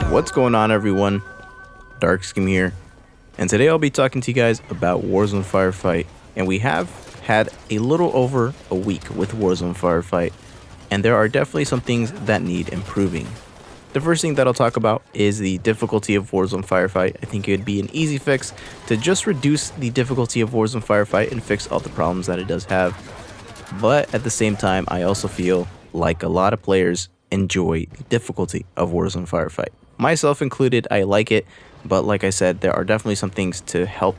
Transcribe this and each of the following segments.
What's going on, everyone? DarkScheme here, and today I'll be talking to you guys about Warzone Firefight. And we have had a little over a week with Warzone Firefight, and there are definitely some things that need improving. The first thing that I'll talk about is the difficulty of Warzone Firefight. I think it would be an easy fix to just reduce the difficulty of Warzone Firefight and fix all the problems that it does have. But at the same time, I also feel like a lot of players enjoy the difficulty of Warzone Firefight. Myself included, I like it, but like I said, there are definitely some things to help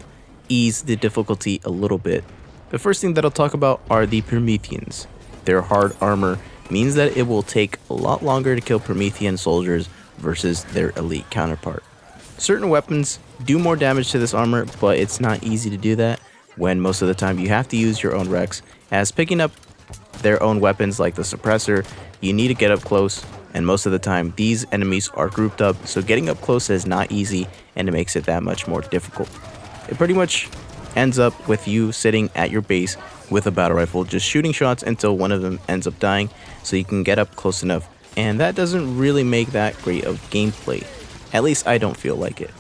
ease the difficulty a little bit. The first thing that I'll talk about are the Prometheans. Their hard armor means that it will take a lot longer to kill Promethean soldiers versus their elite counterpart. Certain weapons do more damage to this armor, but it's not easy to do that when most of the time you have to use your own Rex, as picking up their own weapons like the suppressor, you need to get up close, and most of the time these enemies are grouped up, so getting up close is not easy and it makes it that much more difficult. It pretty much ends up with you sitting at your base with a battle rifle just shooting shots until one of them ends up dying so you can get up close enough, and that doesn't really make that great of gameplay. At least I don't feel like it.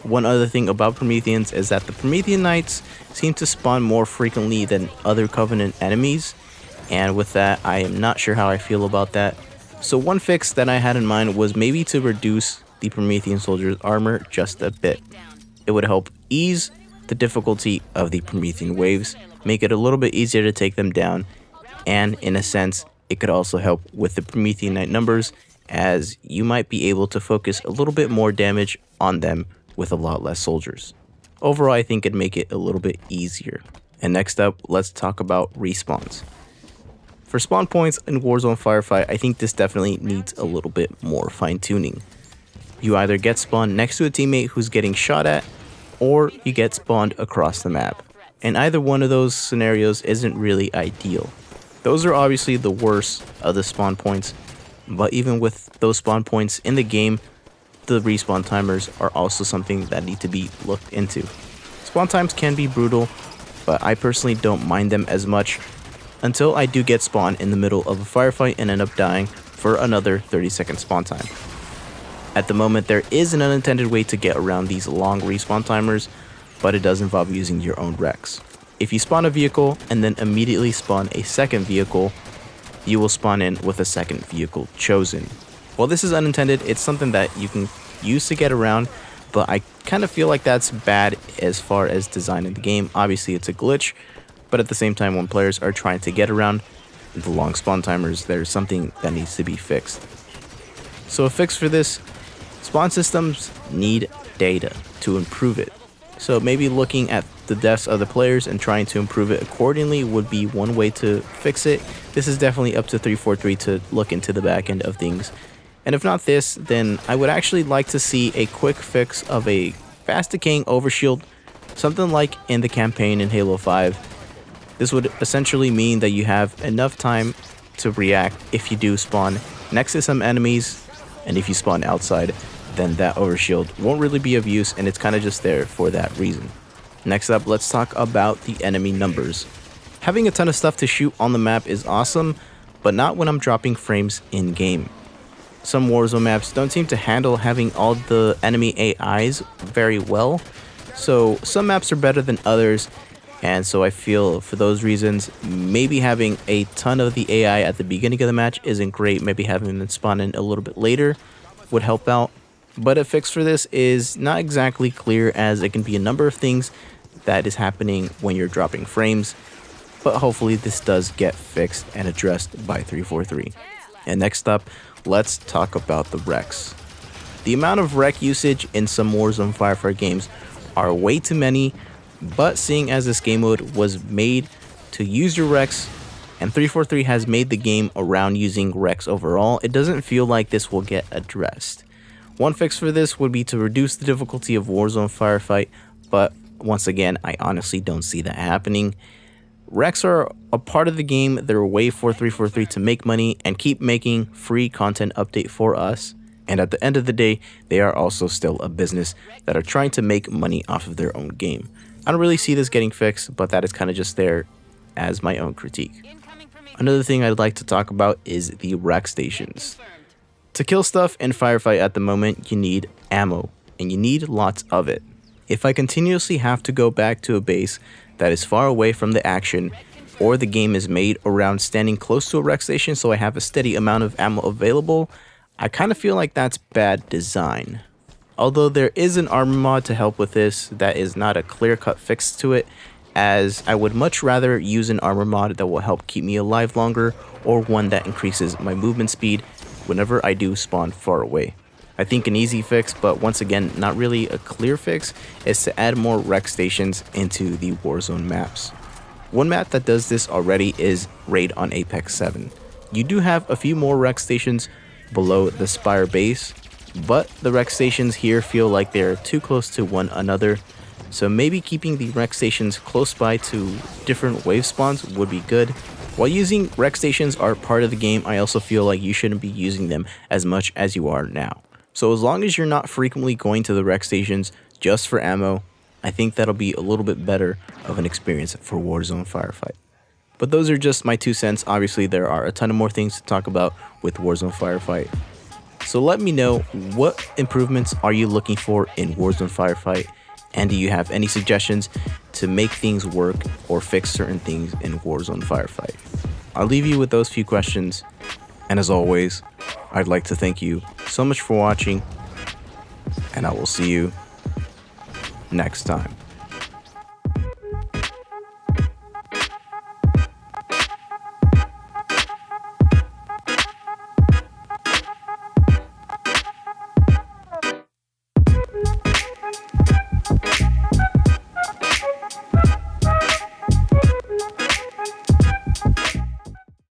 One other thing about Prometheans is that the Promethean Knights seem to spawn more frequently than other Covenant enemies, and with that I am not sure how I feel about that. So one fix that I had in mind was maybe to reduce the Promethean soldiers' armor just a bit. It would help ease the difficulty of the Promethean waves, make it a little bit easier to take them down, and in a sense it could also help with the Promethean Knight numbers, as you might be able to focus a little bit more damage on them with a lot less soldiers. Overall, I think it'd make it a little bit easier. And next up, let's talk about respawns. For spawn points in Warzone Firefight, I think this definitely needs a little bit more fine-tuning. You either get spawned next to a teammate who's getting shot at, or you get spawned across the map. And either one of those scenarios isn't really ideal. Those are obviously the worst of the spawn points, but even with those spawn points in the game, the respawn timers are also something that need to be looked into. Spawn times can be brutal, but I personally don't mind them as much until I do get spawned in the middle of a firefight and end up dying for another 30-second spawn time. At the moment, there is an unintended way to get around these long respawn timers, but it does involve using your own Rex. If you spawn a vehicle and then immediately spawn a second vehicle, you will spawn in with a second vehicle chosen. While this is unintended, it's something that you can use to get around, but I kind of feel like that's bad as far as designing the game. Obviously it's a glitch, but at the same time, when players are trying to get around the long spawn timers, there's something that needs to be fixed. So a fix for this: spawn systems need data to improve it. So maybe looking at the deaths of the players and trying to improve it accordingly would be one way to fix it. This is definitely up to 343 to look into the back end of things. And if not this, then I would actually like to see a quick fix of a fast decaying overshield, something like in the campaign in Halo 5. This would essentially mean that you have enough time to react if you do spawn next to some enemies, and if you spawn outside, then that overshield won't really be of use, and it's kind of just there for that reason. Next up, let's talk about the enemy numbers. Having a ton of stuff to shoot on the map is awesome, but not when I'm dropping frames in game. Some Warzone maps don't seem to handle having all the enemy AIs very well, so some maps are better than others, and so I feel for those reasons, maybe having a ton of the AI at the beginning of the match isn't great. Maybe having them spawn in a little bit later would help out. But a fix for this is not exactly clear, as it can be a number of things that is happening when you're dropping frames, but hopefully this does get fixed and addressed by 343. And next up, let's talk about the Rex. The amount of Rec usage in some Warzone Firefight games are way too many, but seeing as this game mode was made to use your Rex, and 343 has made the game around using Rex overall, it doesn't feel like this will get addressed. One fix for this would be to reduce the difficulty of Warzone Firefight, but once again, I honestly don't see that happening. Rex are a part of the game. They're a way for 343 to make money and keep making free content update for us. And at the end of the day, they are also still a business that are trying to make money off of their own game. I don't really see this getting fixed, but that is kind of just there as my own critique. Another thing I'd like to talk about is the Rex stations. To kill stuff in Firefight at the moment, you need ammo, and you need lots of it. If I continuously have to go back to a base that is far away from the action, or the game is made around standing close to a rec station so I have a steady amount of ammo available, I kind of feel like that's bad design. Although there is an armor mod to help with this, that is not a clear-cut fix to it, as I would much rather use an armor mod that will help keep me alive longer, or one that increases my movement speed whenever I do spawn far away. I think an easy fix, but once again not really a clear fix, is to add more rec stations into the Warzone maps. One map that does this already is Raid on Apex 7. You do have a few more rec stations below the Spire base, but the rec stations here feel like they're too close to one another, so maybe keeping the rec stations close by to different wave spawns would be good. While using rec stations are part of the game, I also feel like you shouldn't be using them as much as you are now. So as long as you're not frequently going to the rec stations just for ammo, I think that'll be a little bit better of an experience for Warzone Firefight. But those are just my 2 cents. Obviously, there are a ton of more things to talk about with Warzone Firefight. So let me know, what improvements are you looking for in Warzone Firefight? And do you have any suggestions to make things work or fix certain things in Warzone Firefight? I'll leave you with those few questions. And as always, I'd like to thank you so much for watching, and I will see you next time.